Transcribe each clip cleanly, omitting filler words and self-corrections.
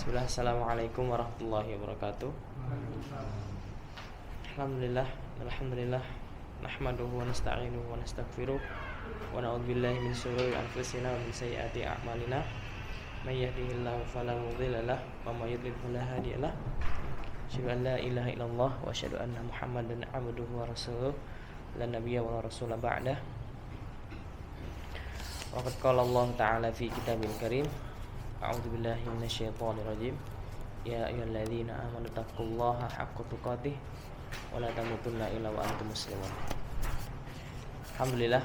Bismillah, assalamualaikum warahmatullahi wabarakatuh. Alhamdulillah, nahmaduhu wa nasta'inuhu wa nastaghfiruh wa na'udzubillahi min syururi anfusina wa min sayyiati a'malina. May yahdihillahu fala mudhilla lahu wa may yudlil fala hadiya lahu. Asyhadu an la ilaha illallah wa asyhadu anna Muhammadan 'abduhu wa rasuluh. La nabiyya wa la rasula ba'dah. Wa qad qala Allah ta'ala fi kitabil karim. A'udzu billahi minasyaitonir rajim. Ya ayyuhalladzina amanu taqullaha haqqa tuqatih wa la tamutunna illa wa antum muslimun. Alhamdulillah,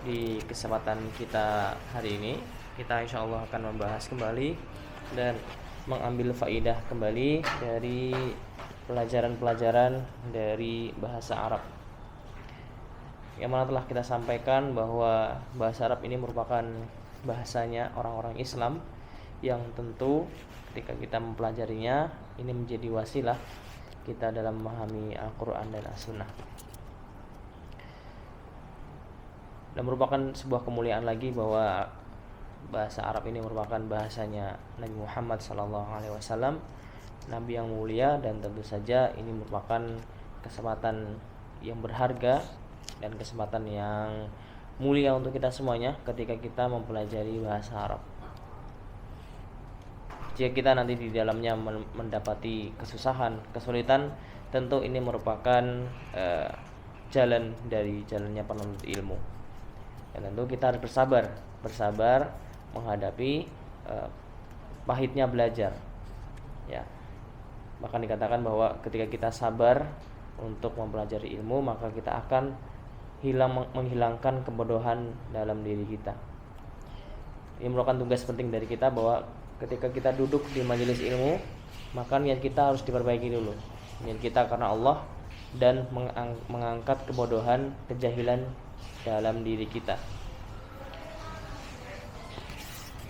di kesempatan kita hari ini kita insyaallah akan membahas kembali dan mengambil faidah kembali dari pelajaran-pelajaran dari bahasa Arab. Yang mana telah kita sampaikan bahwa bahasa Arab ini merupakan bahasanya orang-orang Islam yang tentu ketika kita mempelajarinya ini menjadi wasilah kita dalam memahami Al-Quran dan As-Sunnah, dan merupakan sebuah kemuliaan lagi bahwa bahasa Arab ini merupakan bahasanya Nabi Muhammad SAW, Nabi yang mulia, dan tentu saja ini merupakan kesempatan yang berharga dan kesempatan yang mulia untuk kita semuanya ketika kita mempelajari bahasa Arab. Jika kita nanti di dalamnya mendapati kesusahan, kesulitan, tentu ini merupakan jalan dari jalannya penuntut ilmu. Dan tentu kita harus bersabar menghadapi pahitnya belajar. Ya. Bahkan dikatakan bahwa ketika kita sabar untuk mempelajari ilmu, maka kita akan menghilangkan kebodohan dalam diri kita. Ini merupakan tugas penting dari kita bahwa ketika kita duduk di majelis ilmu, maka niat kita harus diperbaiki dulu. Niat kita karena Allah dan mengangkat kebodohan, kejahilan dalam diri kita.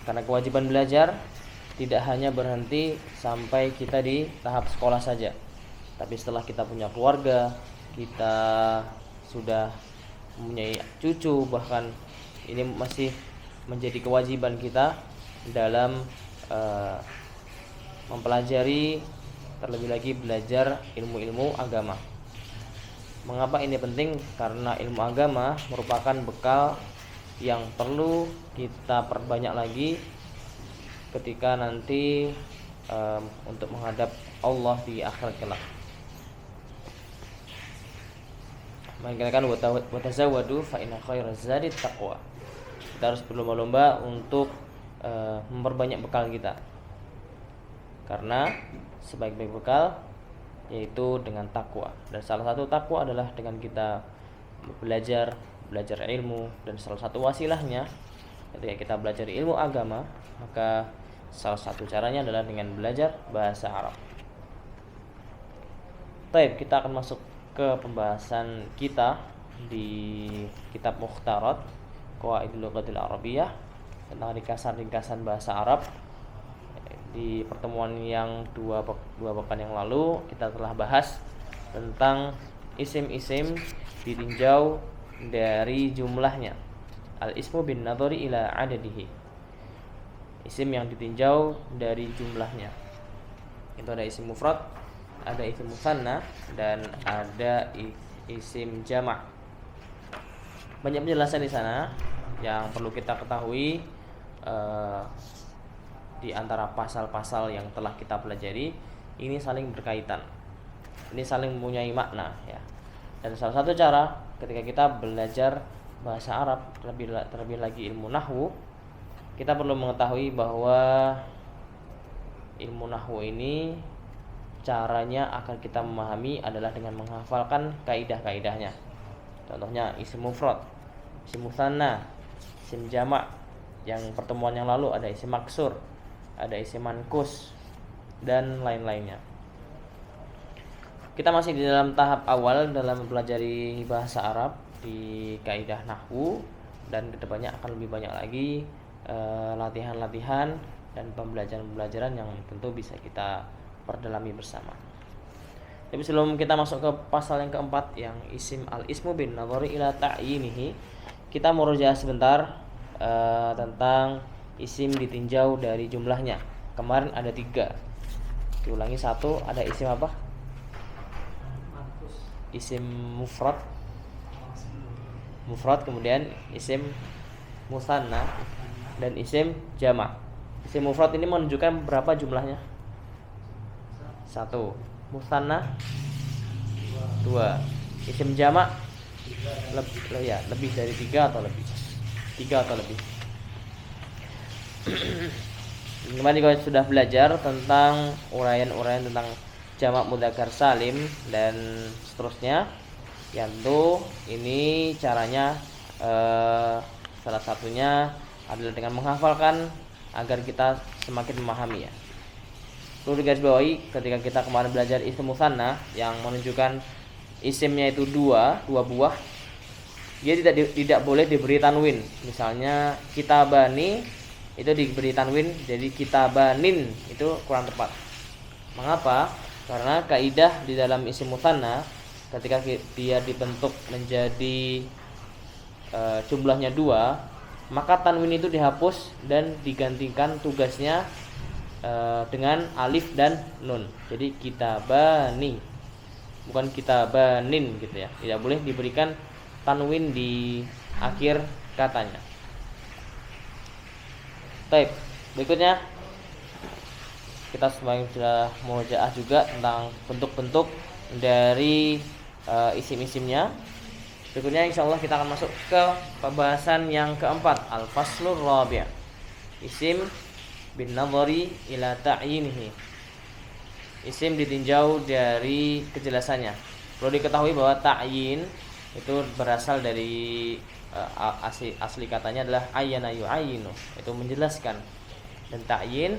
Karena kewajiban belajar tidak hanya berhenti sampai kita di tahap sekolah saja, tapi setelah kita punya keluarga, kita sudah mempunyai cucu, bahkan ini masih menjadi kewajiban kita dalam mempelajari, terlebih lagi belajar ilmu-ilmu agama. Mengapa ini penting? Karena ilmu agama merupakan bekal yang perlu kita perbanyak lagi ketika nanti untuk menghadap Allah di akhirat kelak. Mengatakan watazawwadu fa inna khairaz zadi taqwa. Kita harus berlomba-lomba untuk memperbanyak bekal kita, karena sebaik-baik bekal yaitu dengan takwa. Dan salah satu takwa adalah dengan kita belajar ilmu, dan salah satu wasilahnya ketika kita belajar ilmu agama, maka salah satu caranya adalah dengan belajar bahasa Arab. Baik, kita akan masuk ke pembahasan kita di kitab Mukhtarat Qawaidul Lughatil Arabiyyah tentang ringkasan bahasa Arab. Di pertemuan yang dua pekan yang lalu kita telah bahas tentang isim-isim ditinjau dari jumlahnya. Al-ismu bin nadhari ila adadihi. Isim yang ditinjau dari jumlahnya. Itu ada isim mufrad, ada isim musanna, dan ada isim jamak. Banyak penjelasan di sana yang perlu kita ketahui di antara pasal-pasal yang telah kita pelajari. Ini saling berkaitan, ini saling mempunyai makna, ya. Dan salah satu cara ketika kita belajar bahasa Arab, terlebih lagi ilmu nahwu, kita perlu mengetahui bahwa ilmu nahwu ini caranya akan kita memahami adalah dengan menghafalkan kaidah-kaidahnya. Contohnya isim mufrad, isim musanna, isim jamak. Yang pertemuan yang lalu ada isim maksur, ada isim mankus, dan lain-lainnya. Kita masih di dalam tahap awal dalam mempelajari bahasa Arab di kaidah nahwu, dan kedepannya akan lebih banyak lagi latihan-latihan dan pembelajaran-pembelajaran yang tentu bisa kita perdalami bersama. Tapi sebelum kita masuk ke pasal yang keempat, yang isim al-ismu bin nadhari ila ta'yinihi, kita murojaah sebentar tentang isim ditinjau dari jumlahnya. Kemarin ada 3. Diulangi 1, ada isim apa? Isim mufrad. Kemudian isim musanna dan isim jamak. Isim mufrad ini menunjukkan berapa jumlahnya? 1. Musanna 2. Isim jamak lebih dari 3 atau lebih. 3 atau lebih. Kemarin juga sudah belajar tentang uraian-uraian tentang jamak mudzakkar salim dan seterusnya. Yanto ini caranya salah satunya adalah dengan menghafalkan agar kita semakin memahami ya. Perlu digarisbawahi ketika kita kemarin belajar isim musanna yang menunjukkan isimnya itu 2 buah, dia tidak boleh diberi tanwin. Misalnya kitabani itu diberi tanwin jadi kitabanin, itu kurang tepat. Mengapa? Karena kaidah di dalam isim musanna ketika dia dibentuk menjadi jumlahnya 2, maka tanwin itu dihapus dan digantikan tugasnya dengan alif dan nun. Jadi kitabani, bukan kitabanin gitu ya. Tidak boleh diberikan tanwin di akhir katanya. Baik, berikutnya kita sudah murojaah juga tentang bentuk-bentuk dari isim-isimnya. Berikutnya insyaallah kita akan masuk ke pembahasan yang keempat, al-faslur rabi'. Isim bin nadhari ila ta'yinihi. Isim ditinjau dari kejelasannya. Perlu diketahui bahwa ta'yin itu berasal dari asli katanya adalah ayyana yu'ayyinu, itu menjelaskan. Dan ta'yin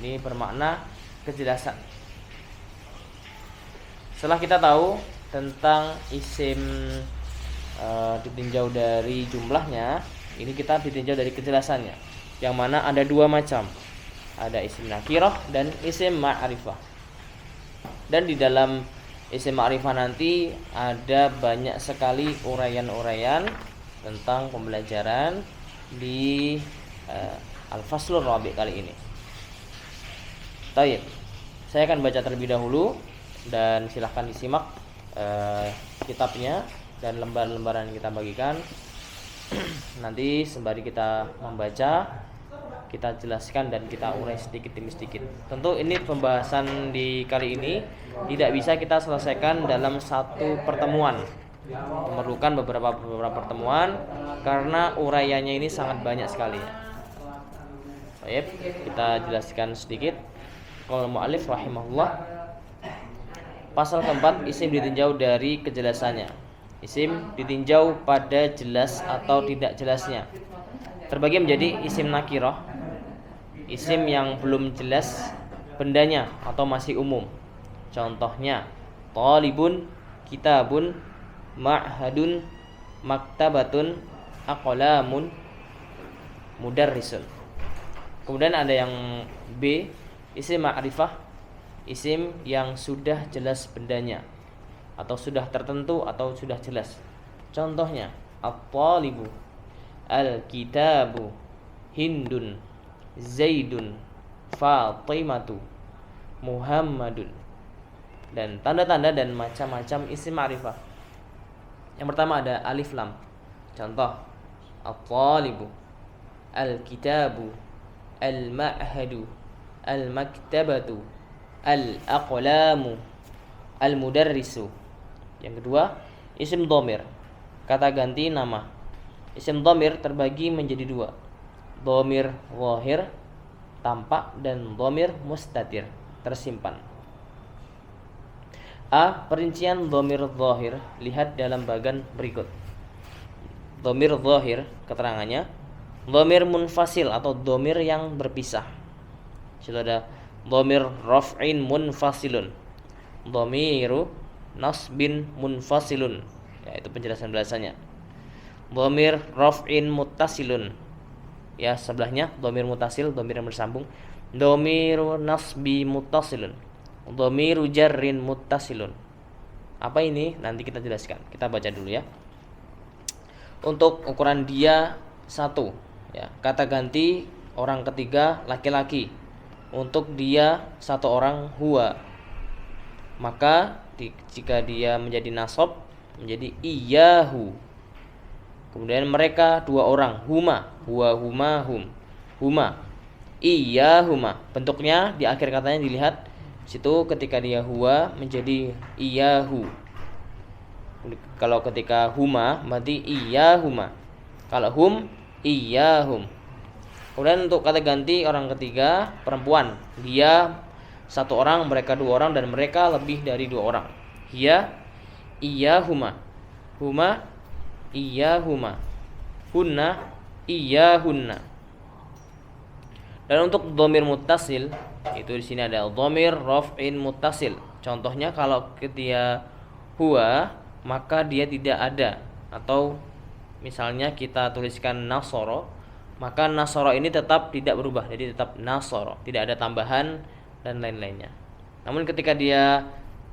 ini bermakna kejelasan. Setelah kita tahu tentang isim ditinjau dari jumlahnya, ini kita ditinjau dari kejelasannya, yang mana ada 2 macam. Ada isim nakirah dan isim ma'rifah. Dan di dalam isim ma'rifah nanti ada banyak sekali uraian-uraian tentang pembelajaran di al-faslur rabi' kali ini. Baik, saya akan baca terlebih dahulu dan silahkan disimak kitabnya dan lembar-lembaran yang kita bagikan. Nanti sembari kita membaca, kita jelaskan dan kita urai sedikit demi sedikit. Tentu ini pembahasan di kali ini tidak bisa kita selesaikan dalam satu pertemuan. Memerlukan beberapa pertemuan karena uraiannya ini sangat banyak sekali. Baik, kita jelaskan sedikit. Qala mu'allif rahimahullah, pasal keempat, isim ditinjau dari kejelasannya. Isim ditinjau pada jelas atau tidak jelasnya. Terbagi menjadi isim nakirah, isim yang belum jelas bendanya atau masih umum. Contohnya talibun, kitabun, ma'hadun, maktabatun, aqlamun, mudarrisun. Kemudian ada yang B, isim ma'rifah, isim yang sudah jelas bendanya atau sudah tertentu atau sudah jelas. Contohnya at-talibu, al-kitabu, hindun, zaidun, fatimatu, muhammadun, dan tanda-tanda dan macam-macam isim ma'rifah. Yang pertama ada alif lam. Contoh at-talibu, al-kitabu, al-ma'hadu, al-maktabatu, al-aqlamu, al-mudarrisu. Yang kedua isim dhamir, kata ganti nama. Isim dhamir terbagi menjadi 2, dhamir zahir tampak dan dhamir mustatir tersimpan. A. Perincian dhamir zahir, lihat dalam bagan berikut. Dhamir zahir keterangannya dhamir munfasil atau dhamir yang berpisah. Situ ada dhamir raf'in munfasilun, dhamiru nasbin munfasilun, ya itu penjelasan-penjelasannya. Dhamir raf'in muttasilun, ya sebelahnya dhamir muttasil, dhamir yang bersambung. Dhamiru nasbi muttasilun, dhamiru jarrin muttasilun. Apa ini? Nanti kita jelaskan. Kita baca dulu ya. Untuk ukuran dia 1, ya, kata ganti orang ketiga laki-laki. untuk dia satu orang huwa, maka jika dia menjadi nasab menjadi iyahu. Kemudian mereka dua orang, huma, huwa, huma, hum, huma, iyahuma. Bentuknya di akhir katanya dilihat situ, ketika dia huwa menjadi iyahu. Kalau ketika huma berarti iyahuma, kalau hum iyahum. Kemudian untuk kata ganti orang ketiga perempuan, dia satu orang, mereka dua orang, dan mereka lebih dari dua orang. Hiya iyahuma, huma iyahuma, hunna iyahunna. Dan untuk dhamir muttasil itu di sini ada dhamir raf'in muttasil. Contohnya kalau ketika huwa maka dia tidak ada, atau misalnya kita tuliskan nasara, maka nasara ini tetap tidak berubah, jadi tetap nasara, tidak ada tambahan dan lain-lainnya. Namun ketika dia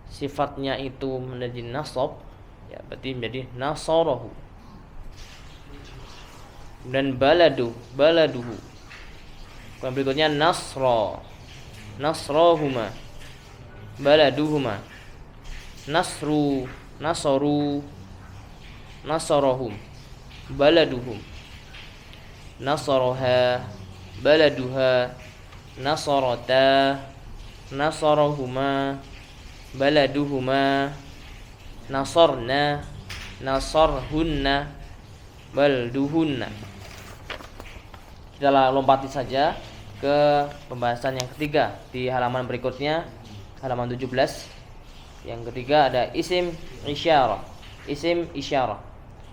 sifatnya itu menjadi nasab, ya berarti menjadi nasarahu. Dan baladuhu. Kemudian berikutnya nasrahuma, baladuhuma, nasaru, nasarahum, baladuhum, nasaraha, baladuha, nasarata, nasarahuma, baladuhuma, nasarna, nasarhunna, balduhunna. Kita lompati saja ke pembahasan yang ketiga di halaman berikutnya, halaman 17. Yang ketiga ada isim isyarah. Isim isyarah,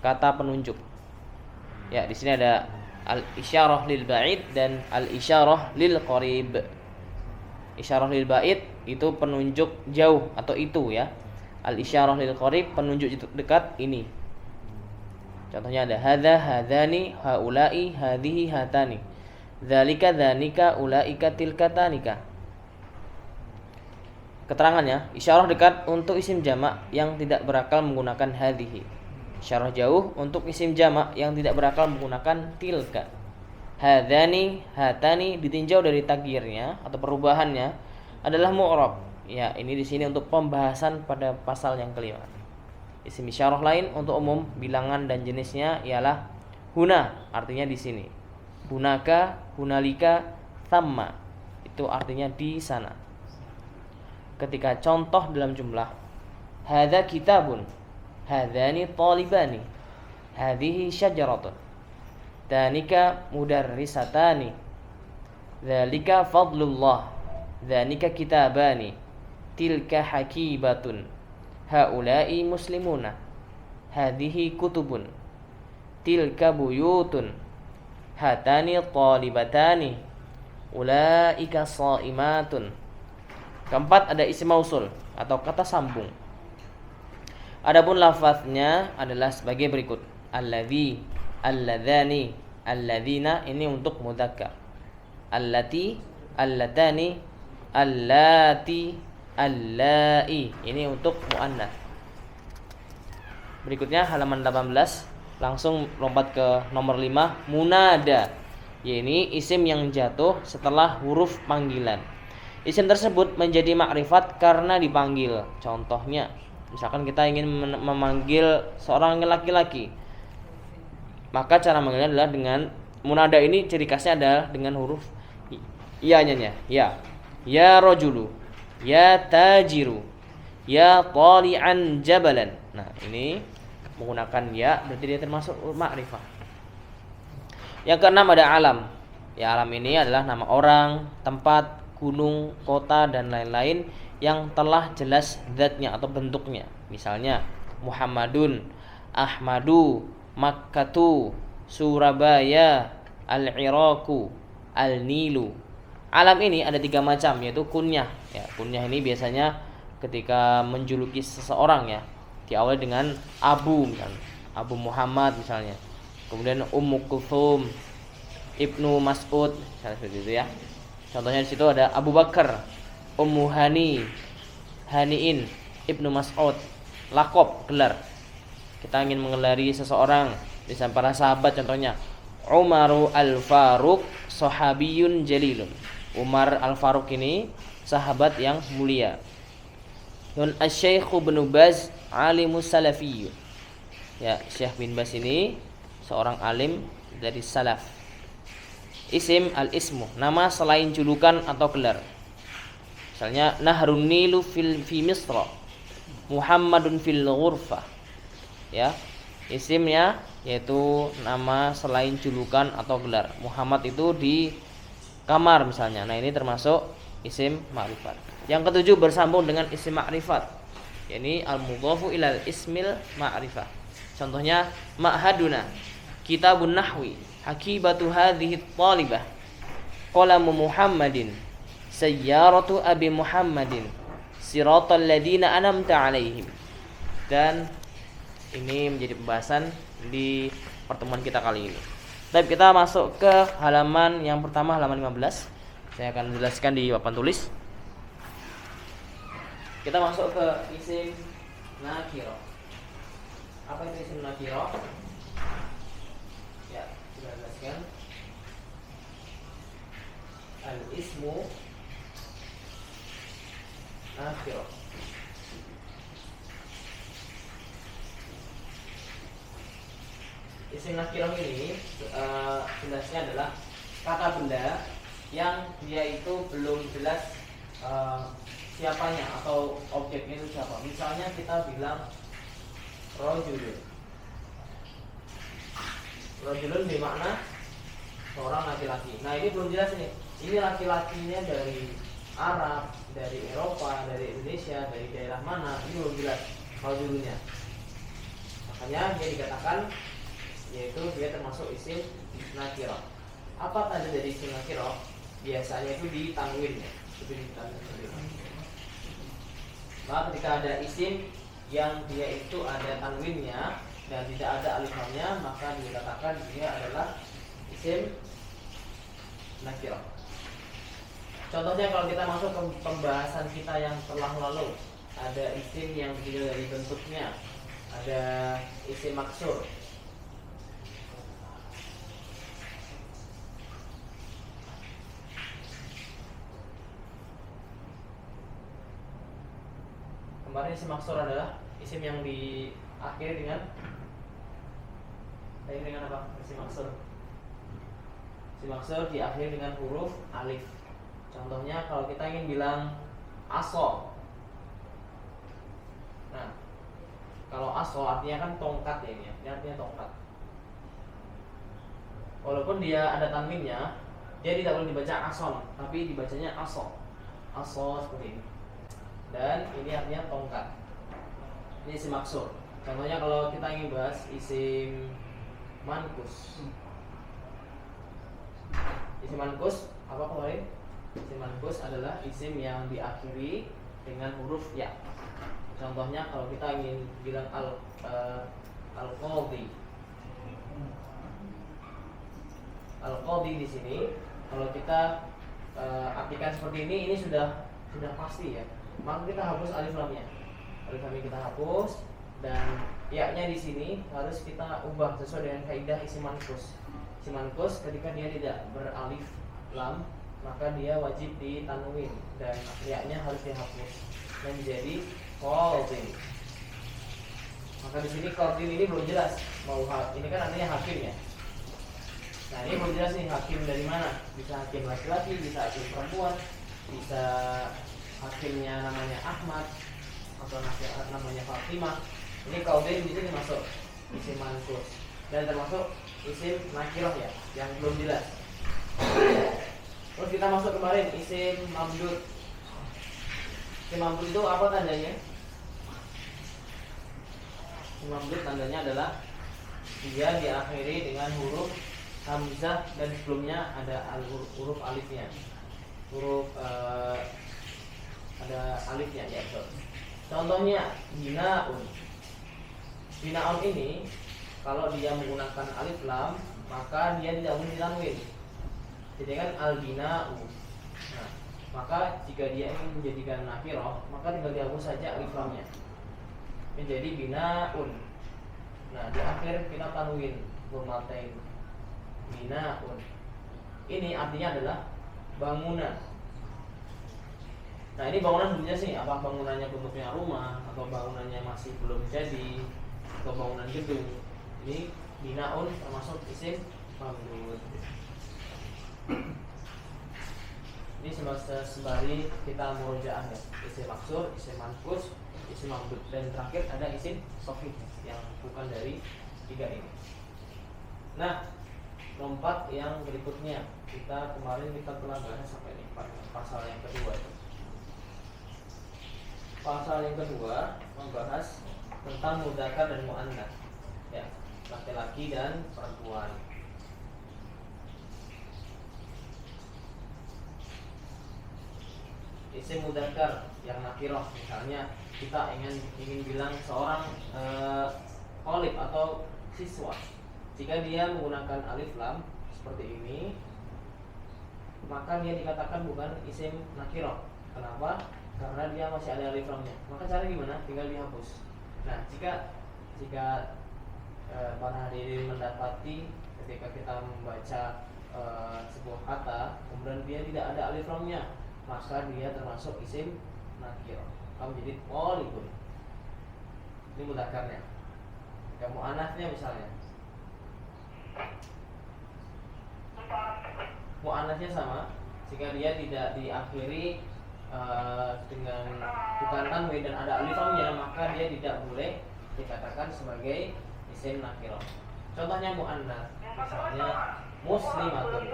kata penunjuk. Ya, di sini ada al-isyarah lil ba'id dan al-isyarah lil qarib. Isyarah lil ba'id itu penunjuk jauh atau itu ya. Al-isyarah lil qarib penunjuk dekat ini. Contohnya ada hadza, hadzani, haula'i, hadhihi, hatani, dzalika, dzanika, ulaika, tilka, tanika. Keterangannya, isyarah dekat untuk isim jamak yang tidak berakal menggunakan hadhihi. Isyarah jauh untuk isim jamak yang tidak berakal menggunakan tilka. Hadzani, hatani ditinjau dari takdirnya atau perubahannya adalah mu'rab. Ya, ini di sini untuk pembahasan pada pasal yang kelima. Isim isyarah lain untuk umum bilangan dan jenisnya ialah huna, artinya di sini. Hunaka, hunalika, thamma, itu artinya di sana. Ketika contoh dalam jumlah, hadza kitabun, hadzani talibani, hadhihi syajaratun, danika mudarrisatani, dzalika fadlullah, dzanika kitabani, tilka hakibatun, haula'i muslimuna, hadhihi kutubun, tilka buyutun, hatani talibatani, ulaika shaimatun. Keempat ada isim mausul atau kata sambung. Adapun lafaznya adalah sebagai berikut: alladzi, alladzani, alladzina ini untuk mudzakkar, allati, allatani, allati, allai ini untuk muannats. Berikutnya halaman 18, langsung lompat ke nomor 5, munada. Ini isim yang jatuh setelah huruf panggilan. Isim tersebut menjadi makrifat karena dipanggil. Contohnya, misalkan kita ingin memanggil seorang laki-laki, maka cara manggilnya adalah dengan munada. Ini ciri khasnya adalah dengan huruf iya-nya, ya rajulu, ya tajiru, ya tali'an jabalan. Nah, ini menggunakan ya berarti dia termasuk makrifah. Yang keenam ada alam. Ya, alam ini adalah nama orang, tempat, gunung, kota, dan lain-lain yang telah jelas zatnya atau bentuknya. Misalnya Muhammadun, Ahmadu, Makkatu, Surabaya, Al-Iraku, Al-Nilu. Alam ini ada 3 macam, yaitu kunyah. Ya, kunyah ini biasanya ketika menjuluki seseorang ya, diawali dengan Abu, misalnya Abu Muhammad misalnya. Kemudian Ummu Kulthum, Ibnu Mas'ud, misalnya seperti itu ya. Contohnya di situ ada Abu Bakar, Ummu Hani, Haniin, Ibnu Mas'ud. Lakob, gelar. Kita ingin menggelari seseorang di para sahabat, contohnya Umaru al-Faruq, sahabiyun jalilun. Umar Al-Faruq ini sahabat yang mulia. Dan Asy-Syaikh Ibnu Baz alimus salafiyyu. Ya, Syekh bin Baz ini seorang alim dari salaf. Isim al-ismu, nama selain julukan atau gelar. Misalnya Nahrun Nilu fi Misra, Muhammadun fil ghurfah. Ya. Isimnya yaitu nama selain julukan atau gelar. Muhammad itu di kamar misalnya. Nah, ini termasuk isim ma'rifat. Yang ketujuh bersambung dengan isim ma'rifat. Yakni al-mudhafu ilal ismil ma'rifah. Contohnya ma'haduna, kitabun nahwi, hakibatu hadhihi talibah, qalamu Muhammadin, sayyaratu abi Muhammadin, siratal ladina an'amta alaihim. Dan ini menjadi pembahasan di pertemuan kita kali ini. Baik, kita masuk ke halaman yang pertama, halaman 15. Saya akan menjelaskan di papan tulis. Kita masuk ke isim nakirah. Apa itu isim nakirah? Ya, sudah jelaskan. Al-ismu nakirah. Isim nakirah ini jelasnya adalah kata benda yang dia itu belum jelas siapanya atau objeknya itu siapa. Misalnya kita bilang rajulun. Rajulun bermakna seorang laki-laki. Nah, ini belum jelas nih. Ini laki-lakinya dari Arab, dari Eropa, dari Indonesia, dari daerah mana? Ini belum jelas rajulunnya. Makanya dia dikatakan yaitu dia termasuk isim nakirah. Apa tanda dari isim nakirah? Biasanya itu di tanwinnya. Maka ketika ada isim yang dia itu ada tanwinnya dan tidak ada alif lamnya, maka dikatakan dia adalah isim nakirah. Contohnya kalau kita masuk ke pembahasan kita yang telah lalu, ada isim yang dilihat dari bentuknya, ada isim maksur. Kemarin isim maksur adalah isim yang diakhiri dengan apa? Isim maksur. Isim maksur diakhiri dengan huruf alif. Contohnya kalau kita ingin bilang aso. Nah, kalau aso artinya kan tongkat ya ini ya. Ini artinya tongkat. Walaupun dia ada tanwinnya, dia tidak boleh dibaca ason, tapi dibacanya aso. Aso seperti ini. Dan ini artinya tongkat. Ini isim maksur. Contohnya kalau kita ingin bahas isim mankus. Isim mankus apa kemarin? Isim mankus adalah isim yang diakhiri dengan huruf ya. Contohnya kalau kita ingin bilang al-qadhi. Al-qadhi di sini kalau kita artikan seperti ini sudah pasti ya. Maka kita hapus alif lamnya. Alif lamnya kita hapus dan ya-nya di sini harus kita ubah sesuai dengan kaidah isim mankus. Isim mankus ketika dia tidak beralif lam, maka dia wajib ditanwin dan ya-nya harus dihapus dan menjadi qadhin. Maka di sini qadhin ini belum jelas mau ini kan artinya hakim ya. Nah, ini belum jelas nih hakim dari mana? Bisa hakim laki-laki, bisa hakim perempuan, bisa hakimnya namanya Ahmad atau namanya Fatimah. Ini qadhin di sini masuk isim mankus dan termasuk isim nakirah ya yang belum jelas. Terus kita masuk kemarin isim mamdud. Isim mamdud itu apa tandanya? Isim mamdud tandanya adalah dia diakhiri dengan huruf hamzah dan sebelumnya ada huruf alifnya. Ada alifnya ya. Contohnya binaun. Binaun ini kalau dia menggunakan alif lam, maka dia tidak boleh ditanwin. Jadi kan al-bina'u. Nah, maka jika dia ingin menjadikan nakirah, maka tinggal dihapus saja alif lamnya. Menjadi bina'un. Nah, di akhir kita tanwin dhammatain. Bina'un. Ini artinya adalah bangunan. Nah ini bangunan bentuknya sih, apa bangunannya bentuknya rumah atau bangunannya masih belum jadi atau bangunan gedung. Ini binaun termasuk isim mamdud. Ini sembari kita murojaah ya, isim maksur, isim manqus, isim mamdud, dan terakhir ada isim shafih yang bukan dari tiga ini. Nah, lompat yang berikutnya, kita telah bahas sampai ini pasal yang kedua. Pasal yang kedua membahas tentang mudzakkar dan muannats, ya, laki-laki dan perempuan. Isim mudzakkar yang nakirah, misalnya kita ingin bilang seorang thalib atau siswa, jika dia menggunakan alif lam seperti ini, maka dia dikatakan bukan isim nakirah. Kenapa? Karena dia masih ada alif lamnya. Maka cara gimana? Tinggal dihapus. Nah, jika para hadirin mendapati ketika kita membaca sebuah kata kemudian dia tidak ada alif lamnya, maka dia termasuk isim nakirah. Kamu jadi thalibun. Ini mudzakarnya. Kamu anasnya misalnya. Mu'annasnya sama, jika dia tidak diakhiri dengan bukan tanwin dan ada alif lamnya, maka dia tidak boleh dikatakan sebagai isim nakirah. Contohnya mu'annas, misalnya muslimatun.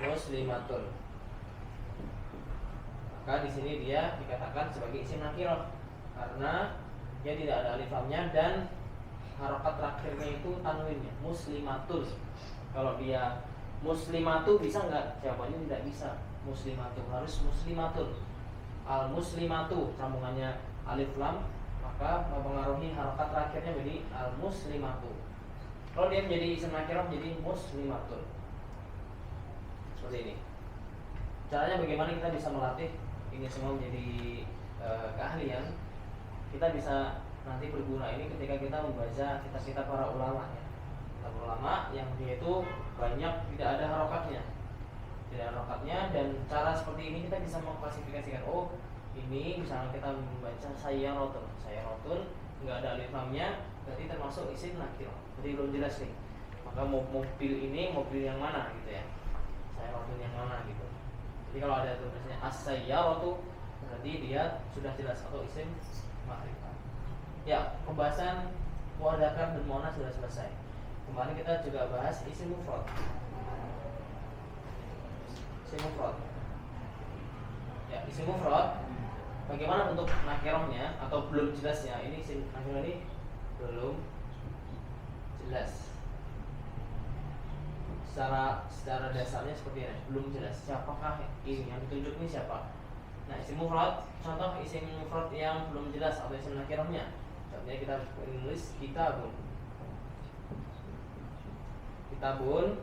Muslimatun. Maka di sini dia dikatakan sebagai isim nakirah karena dia tidak ada alif lamnya dan harokat terakhirnya itu tanwinnya, muslimatun. Kalau dia muslimatu bisa nggak? Jawabannya tidak bisa. Muslimatu harus muslimatun. Al muslimatu sambungannya alif lam, maka mempengaruhi harokat terakhirnya menjadi al muslimatu. Kalau dia menjadi isim nakirah jadi muslimatun. Seperti ini. Caranya bagaimana kita bisa melatih ini semua menjadi keahlian? Kita bisa nanti berguna ini ketika kita membaca kitab-kitab para ulama ya. Ulama yang dia itu banyak tidak ada harokatnya, dan cara seperti ini kita bisa mengklasifikasikan, oh ini misalnya kita membaca sayyarotun nggak ada alif lamnya, berarti termasuk isim nakirah. Jadi belum jelas nih, maka mobil ini mobil yang mana gitu ya, sayyarotun yang mana gitu. Jadi kalau ada tulisannya as-sayyaratu berarti dia sudah jelas atau isim makrifah. Ya, pembahasan mudzakkar dan muannats sudah selesai. Kemarin kita juga bahas isim mufrad. Isim mufrad. Ya, isim mufrad bagaimana bentuk nakirahnya atau belum jelasnya? Ini isim nakirah ini belum jelas. Secara dasarnya seperti ini, belum jelas siapakah ini yang ditunjuk ini siapa. Nah, isim mufrad, contoh isim mufrad yang belum jelas atau isim nakirahnya. Contohnya kita menulis kitabun. Kitabun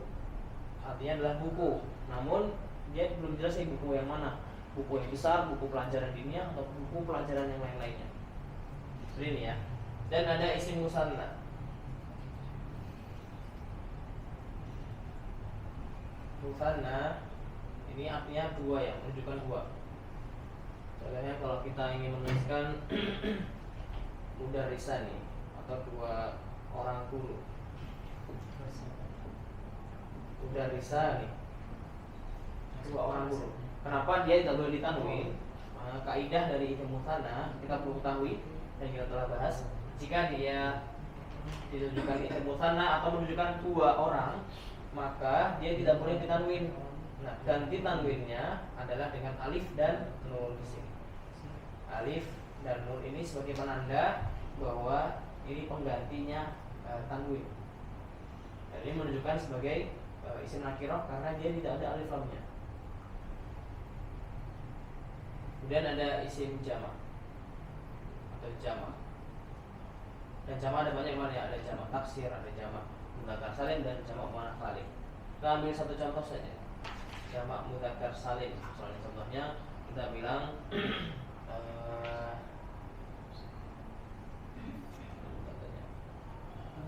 artinya adalah buku, namun dia belum jelas ini buku yang mana, buku yang besar, buku pelajaran dunia atau buku pelajaran yang lain-lainnya. Seperti ini ya. Dan ada isim musanna. Musanna ini artinya dua ya, menunjukkan dua. Contohnya kalau kita ingin menuliskan mudarrisani atau dua orang guru. Mudarrisani dua orang guru. Kenapa dia tidak boleh ditanwin? Kaidah dari isim musanna kita perlu ketahui dan kita telah bahas. Jika dia ditunjukkan isim musanna atau menunjukkan dua orang, maka dia tidak boleh ditanwin. Nah, ganti tanwinnya adalah dengan alif dan nun di sini. Alif dan nun ini sebagai penanda bahwa ini penggantinya tanwin. Dan ini menunjukkan sebagai isim nakirah karena dia tidak ada alif lamnya. Kemudian ada isim jamak atau jamak. Dan jamak ada banyak mana ya, ada jamak taksir, ada jamak mudzakkar salim dan jamak muannats salim. Kita ambil satu contoh saja. Jamak mudzakkar salim. Misalnya contohnya kita bilang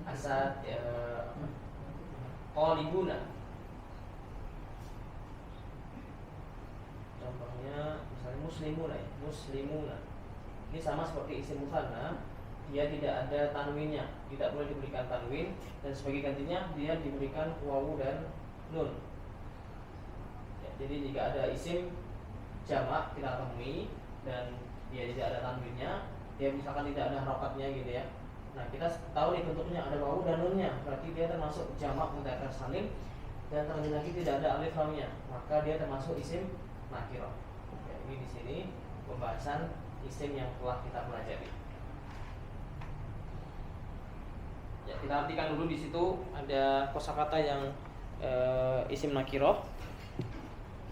asad qalibuna. muslimuna ya, muslimuna. Ini sama seperti isim musanna, dia tidak ada tanwinnya, tidak boleh diberikan tanwin, dan sebagai gantinya dia diberikan wawu dan nun. Ya, jadi jika ada isim jamak kita temui dan dia tidak ada tanwinnya, dia misalkan tidak ada harokatnya gitu ya. Nah kita tahu nih bentuknya ada wawu dan nunnya, berarti dia termasuk jamak mudzakkar salim, dan terlebih lagi tidak ada alif lamnya, maka dia termasuk isim nakirah. Ya, ini di sini pembahasan isim yang telah kita pelajari. Ya, kita artikan dulu di situ ada kosakata yang isim nakirah.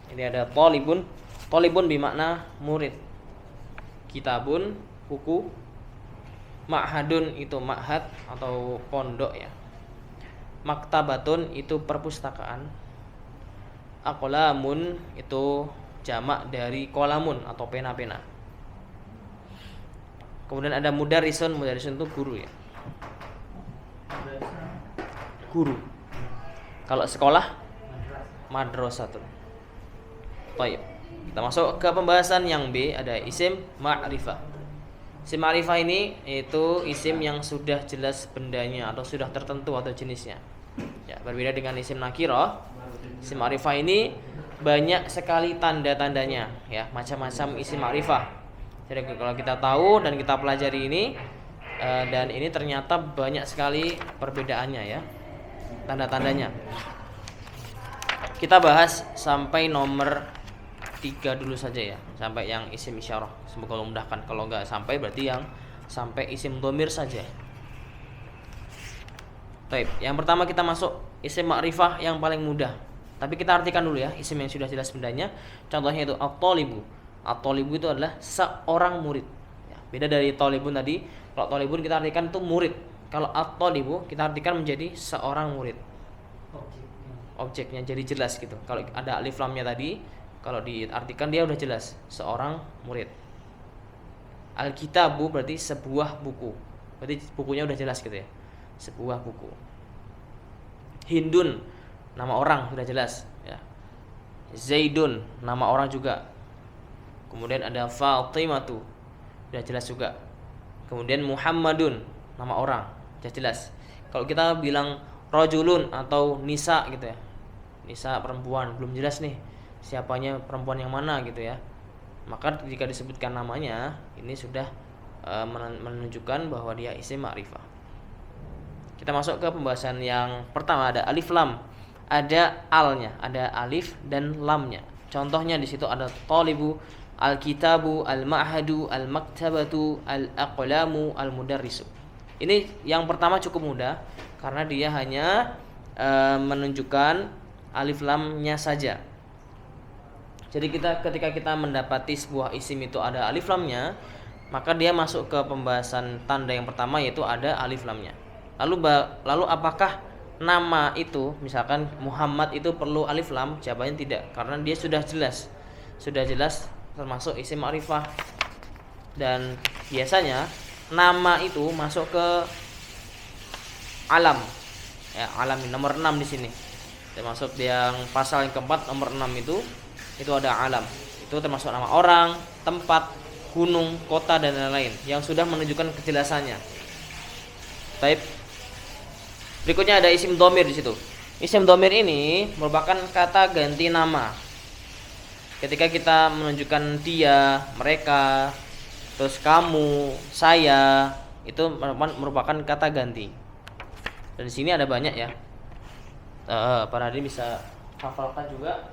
Ini ada talibun. Talibun bermakna murid. Kitabun buku. Ma'hadun itu ma'had atau pondok ya. Maktabatun itu perpustakaan. Aqlamun itu jamak dari kolamun atau pena-pena. Kemudian ada mudarrisun. Mudarrisun itu guru ya. Guru. Kalau sekolah madrasatun. Baik. Kita masuk ke pembahasan yang B, ada isim ma'rifah. Isim ma'rifah ini itu isim yang sudah jelas bendanya atau sudah tertentu atau jenisnya. Ya, berbeda dengan isim nakirah. Isim ma'rifah ini banyak sekali tanda-tandanya, ya, macam-macam isim ma'rifah. Jadi kalau kita tahu dan kita pelajari ini dan ini ternyata banyak sekali perbedaannya ya, tanda-tandanya. Kita bahas sampai nomor 3 dulu saja ya, sampai yang isim isyarah. Semoga Allah memudahkan. Kalau enggak sampai berarti yang sampai isim dhamir saja. Baik, yang pertama kita masuk isim ma'rifah yang paling mudah. Tapi kita artikan dulu ya, isim yang sudah jelas bendanya. Contohnya itu at-thalibu. At-thalibu itu adalah seorang murid. Ya, beda dari talibun tadi. Kalau talibun kita artikan itu murid. Kalau at-thalibu kita artikan menjadi seorang murid. Objeknya jadi jelas gitu. Kalau ada alif lamnya tadi, kalau diartikan dia udah jelas seorang murid. Al-kitabu berarti sebuah buku. Berarti bukunya udah jelas gitu ya. Sebuah buku. Hindun nama orang sudah jelas ya. Zaidun nama orang juga. Kemudian ada Fatimatu sudah jelas juga. Kemudian Muhammadun nama orang sudah jelas. Kalau kita bilang rajulun atau nisa gitu ya. Nisa perempuan belum jelas nih siapanya perempuan yang mana gitu ya. Maka jika disebutkan namanya ini sudah menunjukkan bahwa dia isim ma'rifah. Kita masuk ke pembahasan yang pertama, ada alif lam, ada alnya, ada alif dan lamnya. Contohnya di situ ada talibu, al-kitabu, al-ma'hadu, al-maktabatu, al-aqlamu, al-mudarrisu. Ini yang pertama cukup mudah karena dia hanya menunjukkan alif lamnya saja. Jadi ketika kita mendapati sebuah isim itu ada alif lamnya, maka dia masuk ke pembahasan tanda yang pertama yaitu ada alif lamnya. Lalu apakah nama itu misalkan Muhammad itu perlu alif lam? Jawabannya tidak, karena dia sudah jelas termasuk isim ma'rifah. Dan biasanya nama itu masuk ke alam. Ya, alam nomor 6 di sini. Termasuk yang pasal yang keempat nomor 6 itu ada alam. Itu termasuk nama orang, tempat, gunung, kota dan lain-lain yang sudah menunjukkan kejelasannya. Baik. Berikutnya ada isim dhamir di situ. Isim dhamir ini merupakan kata ganti nama. Ketika kita menunjukkan dia, mereka, terus kamu, saya, itu merupakan kata ganti. Dan di sini ada banyak ya. Para hadirin bisa hafalkan juga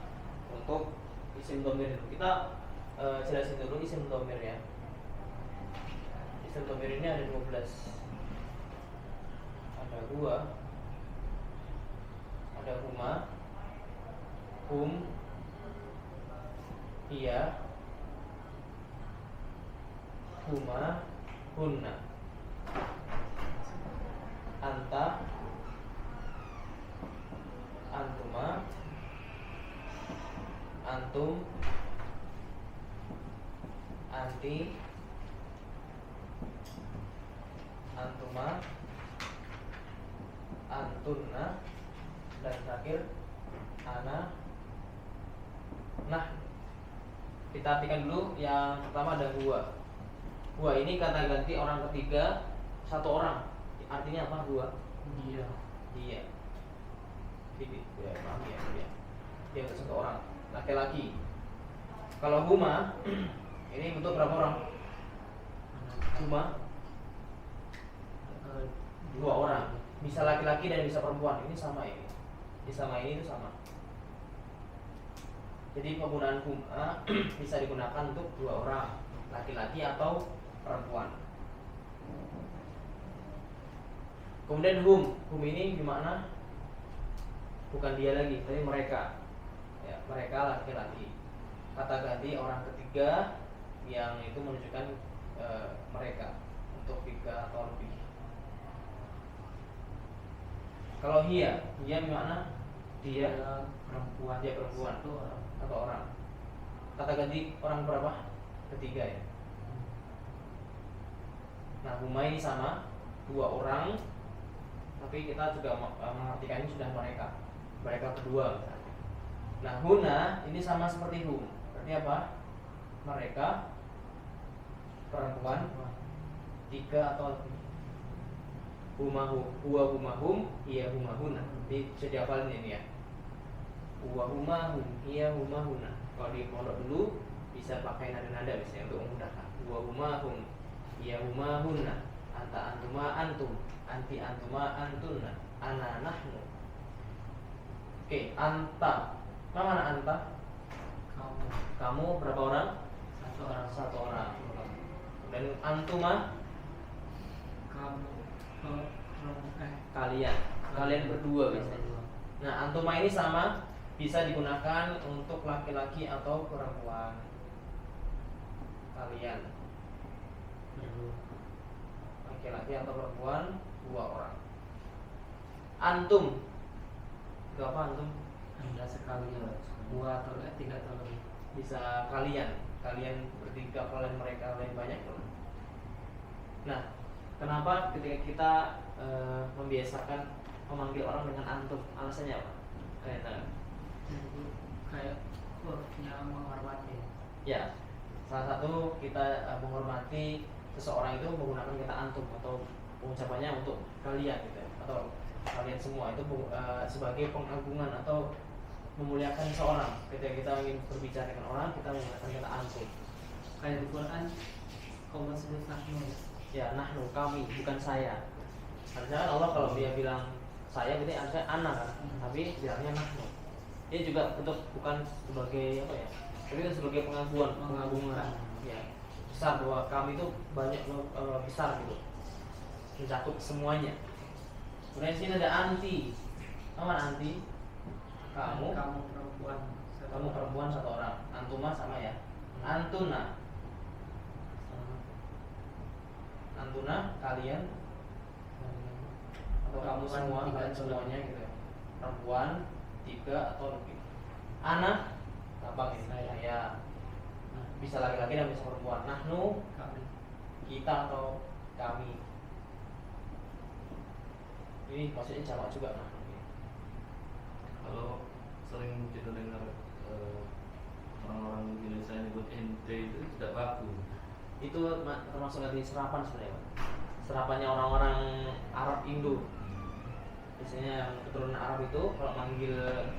untuk isim dhamir itu. Kita jelasin dulu isim dhamir ya. Isim dhamir ini ada 12. Ada gua, ada huma, hum, iya, huma, hunna, anta, antuma, antum, anti, antuma, antunna, dan terakhir ana, nah. Kita artikan dulu. Yang pertama ada huwa. Huwa ini kata ganti orang ketiga satu orang. Artinya apa huwa? Dia. Dia. Ya, paham ya, dia. Dia untuk satu orang, laki-laki. Kalau huma ini untuk berapa orang? Huma dua orang. Bisa laki-laki dan bisa perempuan. Ini sama ini. Ini sama ini itu sama. Jadi penggunaan huma bisa digunakan untuk dua orang, laki-laki atau perempuan. Kemudian hum ini gimana? Bukan dia lagi, tapi mereka. Ya, mereka laki-laki. Kata ganti orang ketiga yang itu menunjukkan mereka untuk tiga atau lebih. Kalau dia gimana? Dia perempuan. Dia perempuan Satu orang. atau orang. Kata ganti orang berapa? Ketiga ya. Nah, huma ini sama dua orang, tapi kita juga mengartikan ini sudah mereka kedua misalnya. Nah, huna ini sama seperti hum. Berarti apa? Mereka perempuan tiga atau lebih. Huwa huma hum, iya huma huna. Ini bisa dihafalin ini ya. Huwa huma hum, iya huma huna. Kalau di pondok dulu bisa pakai nada-nada misalnya untuk memudahkan. Huwa huma hum, iya huma huna. Anta antuma antum, anti antuma antunna, ana nahnu. Oke, anta. Mana anta? Kamu berapa orang? Satu orang. Dan antuma? Kalian berdua biasanya. Nah, antuma ini sama, bisa digunakan untuk laki-laki atau perempuan. Kalian laki-laki atau perempuan dua orang. Antum itu apa antum? Anda sekalian dua atau tiga atau lebih. Bisa kalian bertiga, kalian mereka, kalian banyak. Nah, kenapa ketika kita membiasakan memanggil orang dengan antum? Alasannya apa? Kayak kurnya menghormati. Ya, salah satu kita menghormati seseorang itu menggunakan kata antum atau pengucapannya untuk kalian gitu, atau kalian semua itu sebagai pengagungan atau memuliakan seseorang. Ketika kita ingin berbicara dengan orang, kita menggunakan kata antum. Kayak di Quran kaum sebut nahnu. Ya, nahnu, kami, bukan saya. Harusnya kan Allah kalau dia bilang saya berarti harusnya ana kan, tapi bilangnya nahnu. Ini juga bukan sebagai apa ya, tapi kan sebagai pengagungan. Ya, besar bahwa kami itu banyak besar gitu, mencakup semuanya. Kemudian sini ada anti. Mana anti? Kamu perempuan satu orang. Antuma sama ya. Antuna kalian atau kamu semua, kalian semuanya gitu. Perempuan tiga atau lebih. Anak gampang ini saya. Bisa laki-laki dan bisa perempuan. Nahnu Kami. kita atau kami. Ini maksudnya jamak juga nah. Kalau sering kita dengar orang-orang Indonesia nyebut ente itu tidak baku. Itu termasuk dari serapan sebenarnya, Pak. Serapannya orang-orang Arab Indo. Biasanya yang keturunan Arab itu kalau manggil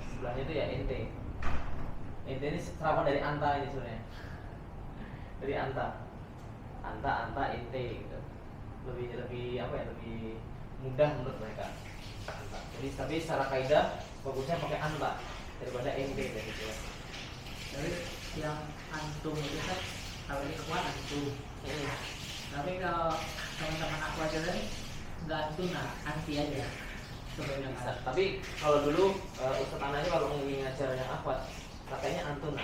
sebelahnya itu ya ente. Ente ini serapan dari anta ini sebenarnya. Dari anta, ente gitu. Lebih apa ya? Lebih mudah menurut mereka. Jadi tapi secara kaidah bagusnya pakai anta daripada ente gitu ya. Jadi yang antum itu kan kalau ini kuat antum. Tapi kalau teman-teman aku aja kan nggak antum, nah anti aja. Sebenarnya Bisa. Tapi kalau dulu Ustadz Ananya kalau ingin ngajar yang akhwat katanya antuna.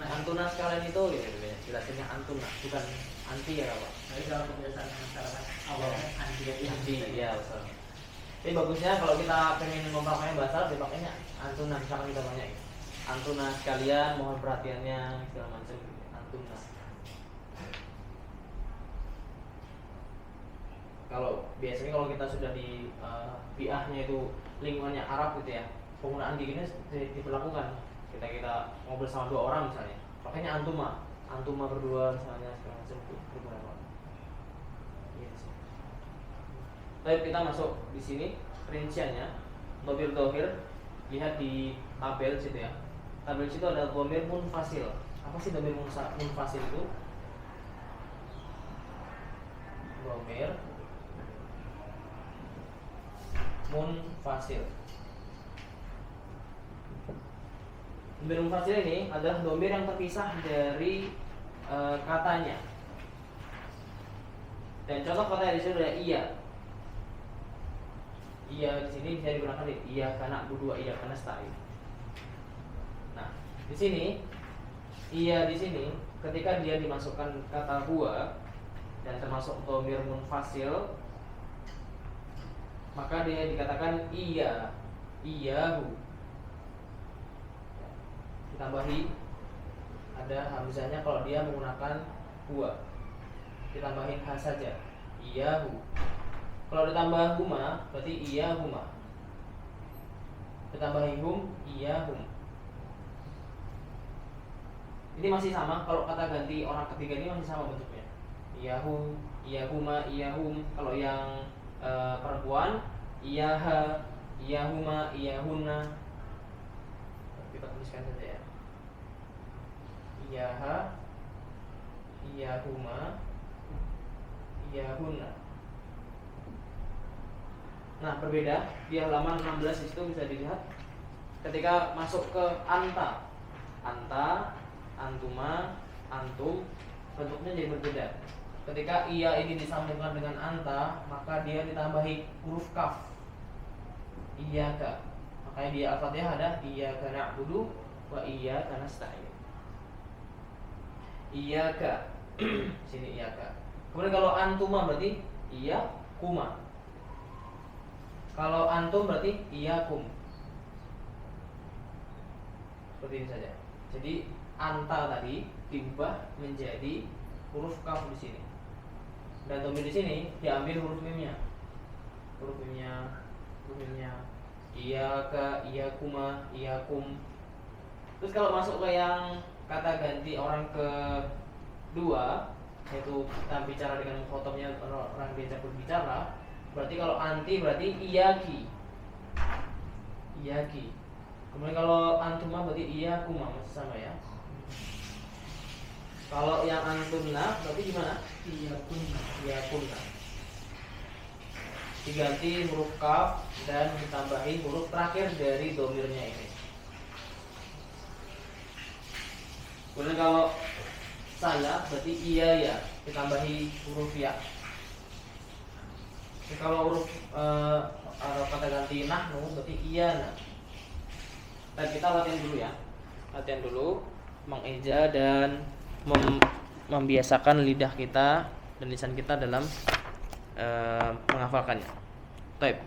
Antuna sekalian itu gitu ya. Jelasinnya antuna, bukan anti ya Pak. Tapi kalau kebiasaan masyarakat awalnya anti aja. Anti ya betul. Tapi bagusnya kalau kita pengen mempraktekkan bahasa dipakainya antuna, misalkan kita banyak gitu. Antuna sekalian mohon perhatiannya segala macam gitu. Antuna. Kalau biasanya kalau kita sudah di biahnya itu lingkungannya Arab gitu ya, penggunaan gini diberlakukan. Kita ngobrol sama dua orang misalnya, Makanya antuma berdua misalnya segala macam itu beberapa. Yes. Baik, kita masuk di sini rinciannya. Dhamir dhahir, lihat di tabel situ ya. Tabel situ ada dhamir munfasil. Apa sih dhamir munfasil itu? Dhamir munfasil. Dhamir munfasil ini adalah dhamir yang terpisah dari katanya. Dan contoh katanya di sini adalah iya. Iya di sini bisa digunakan iya karena budu iya karena nasta'in. Nah, di sini iya di sini ketika dia dimasukkan kata huwa dan termasuk dhamir munfasil, maka dia dikatakan iya, iyahu. Ditambahi ada hamzahnya kalau dia menggunakan huwa. Ditambahin ha saja, iyahu. Kalau ditambah huma berarti iyahuma. Ditambahi hum, iyahum. Ini masih sama, kalau kata ganti orang ketiga ini masih sama bentuknya. Iyahu, iyahuma, iyahum. Kalau yang perempuan, iyaha, iyahuma, iyahunna. Kita tuliskan saja ya. Iyaha, iyahuma, iyahunna. Nah, berbeda di halaman 16 itu bisa dilihat ketika masuk ke anta, antuma, antum, bentuknya jadi berbeda. Ketika iya ini disambungkan dengan anta, maka dia ditambahi huruf kaf, iyyaka. Makanya di Al-Fatihah ada iyyaka na'budu wa iyyaka nasta'in. Iyyaka, sini iyyaka. Kemudian kalau antuma berarti iya kuma. Kalau antum berarti iyakum. Seperti ini saja. Jadi anta tadi diubah menjadi huruf kaf di sini. Dan dhamir di sini diambil huruf mimnya. Huruf mimnya. Iyaka, iyakuma, iyakum. Terus kalau masuk ke yang kata ganti orang kedua, yaitu kita bicara dengan mukhatabnya orang diajak berbicara, berarti kalau anti berarti iyaki. Iyaki. Kemudian kalau antuma berarti iyakuma, masih sama ya. Kalau yang antumna berarti gimana? Iyakunna. Iyakunna. Diganti huruf kaf dan ditambahi huruf terakhir dari domirnya ini. Kemudian kalau saya berarti iya ya, ditambahi huruf ya. Kalau huruf atau kata ganti nahnu berarti iya nah. Dan kita latihan dulu ya. Latihan dulu mengeja dan membiasakan lidah kita dan lisan kita dalam menghafalkannya. Baik.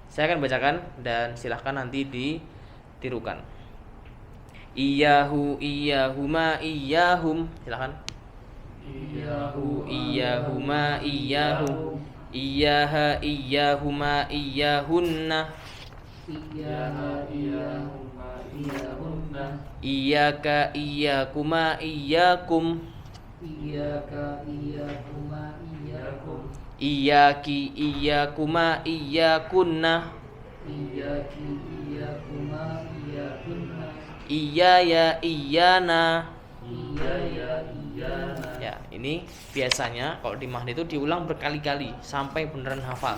Saya akan bacakan dan silahkan nanti ditirukan. Iyahu, iyahuma, iyahum. Silahkan. Iyahu, iyahuma, iyahum. Iyaha, iyahuma, iyahunna. Iyaha, iyahuma, iyahunna. Iyaka, iyakuma, iyakum. Iyaka, iyakuma, iyakum. Iyaki, iyakuma, iyakunna. Iyaki, iyakuma, iyakunna. Iyaya, iyana. Iyaya, iyana. Ya, ini biasanya kalau di mahdi itu diulang berkali-kali sampai beneran hafal.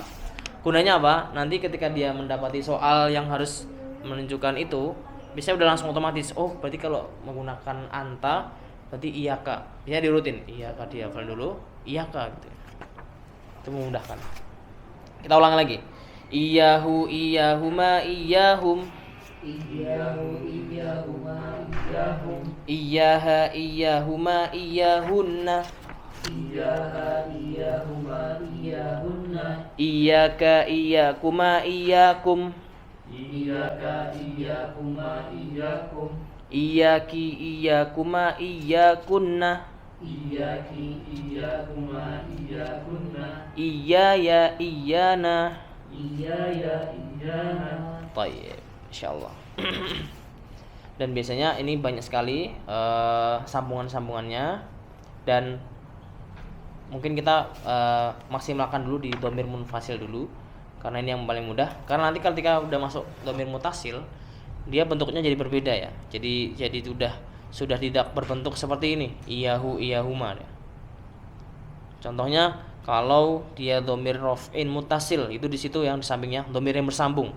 Gunanya apa? Nanti ketika dia mendapati soal yang harus menunjukkan itu, bisa udah langsung otomatis. Oh, berarti kalau menggunakan anta, berarti iyaka. Bisa dirutin. Iyaka dia hafal dulu, iyaka gitu. Itu memudahkan. Kita ulang lagi. Iyahu, iyahuma, iyahum. Iyahu, iyahuma, iyahum. Iyaha, iyahuma, iyahunna. Iyaha, iyahuma, iyahunna. Iyaka, iyakuma, iyakum. Iyaka, iyakuma, iyakum. Iyaki, iyakuma, iyakunna. Iyaki, iyakuma, iyakunna. Iyaya, iyana. Iyaya, iyana. Baik, insyaallah. dan biasanya ini banyak sekali sambungan-sambungannya, dan mungkin kita maksimalkan dulu di dhamir munfasil dulu karena ini yang paling mudah. Karena nanti ketika udah masuk dhamir mutasil, dia bentuknya jadi berbeda ya. Jadi sudah tidak berbentuk seperti ini, iyahu iyahuma ya. Contohnya kalau dia dhamir raf'in mutasil, itu di situ yang di sampingnya dhamir yang bersambung.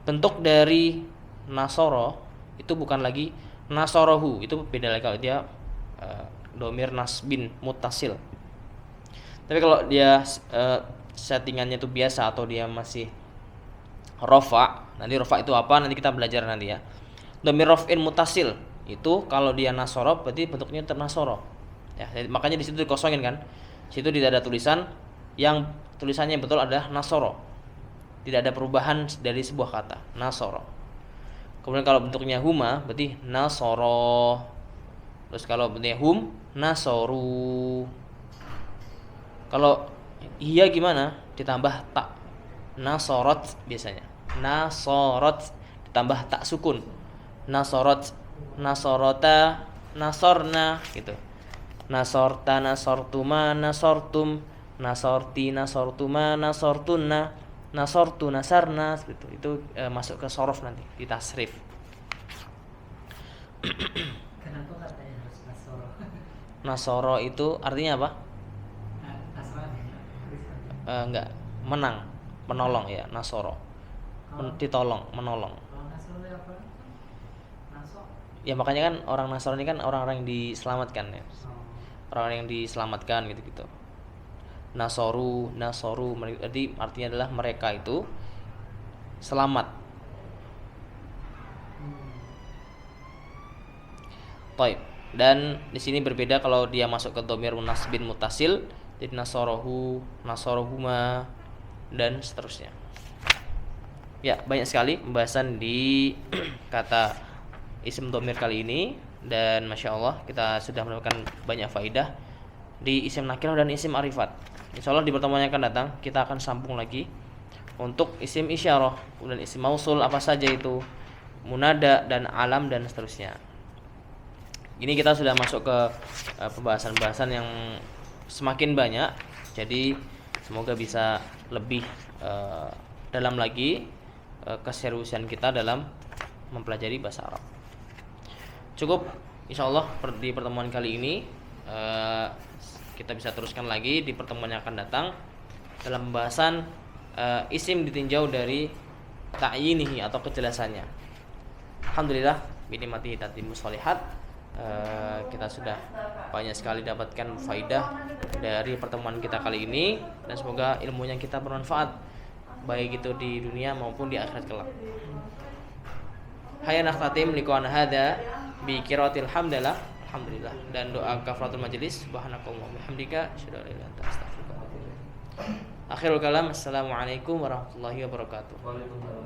Bentuk dari nasoro itu bukan lagi nasorohu, itu beda lagi kalau dia dhamir nasbin mutasil. Tapi kalau dia settingannya itu biasa atau dia masih rafa, nanti rafa itu apa nanti kita belajar nanti ya. Dhamir raf'in mutasil itu kalau dia nasoro berarti bentuknya ternasoro ya, makanya di situ dikosongin kan, di situ tidak ada tulisan, yang tulisannya yang betul adalah nasoro, tidak ada perubahan dari sebuah kata nasoro. Kemudian kalau bentuknya huma berarti nasoro, terus kalau bentuknya hum nasoru. Kalau iya gimana? Ditambah tak, nasorot biasanya. Nasorot ditambah tak sukun. Nasorot, nasorota, nasorna gitu. Nasorta, nasortuma, nasortum, nasorti, nasortuma, nasortunna, nasortu, nasarna gitu. Itu masuk ke sorof nanti di tasrif. Kenapa katanya harus nasoro? Nasoro itu artinya apa? Enggak, menang, menolong ya, nasoro. Ditolong, menolong. Kalau nasoro apa? Nasok. Ya makanya kan orang Nasrani kan orang-orang yang diselamatkan ya. Orang yang diselamatkan gitu-gitu. Nasoru, jadi artinya adalah mereka itu selamat. Baik. Dan di sini berbeda kalau dia masuk ke dhamir nasbin mutasil, jadi nasorohu, nasorohuma, dan seterusnya. Ya, banyak sekali pembahasan di kata isim dhamir kali ini, dan masya Allah kita sudah mendapatkan banyak faidah di isim nakirah dan isim arifat. Insya Allah di pertemuan yang akan datang kita akan sambung lagi untuk isim isyarah, kemudian isim mausul apa saja itu, munada dan alam dan seterusnya. Ini kita sudah masuk ke pembahasan-pembahasan yang semakin banyak, jadi semoga bisa lebih dalam lagi keseriusan kita dalam mempelajari bahasa Arab. Cukup insyaallah di pertemuan kali ini, kita bisa teruskan lagi di pertemuan yang akan datang dalam pembahasan isim ditinjau dari ta'yinihi atau kejelasannya. Alhamdulillah binikmati tatimmus sholihat. Kita sudah banyak sekali dapatkan faidah dari pertemuan kita kali ini, dan semoga ilmunya kita bermanfaat baik itu di dunia maupun di akhirat kelak. Hayya nakhtatim liqa'ana hadza bi qiraatil hamdalah, alhamdulillah, dan doa kafaratul majelis subhanakallahumma wa bihamdika asyhadu an la ilaha illa anta astaghfiruka wa atubu ilaik. Akhirul kalam, assalamualaikum warahmatullahi wabarakatuh. Waalaikumsalam.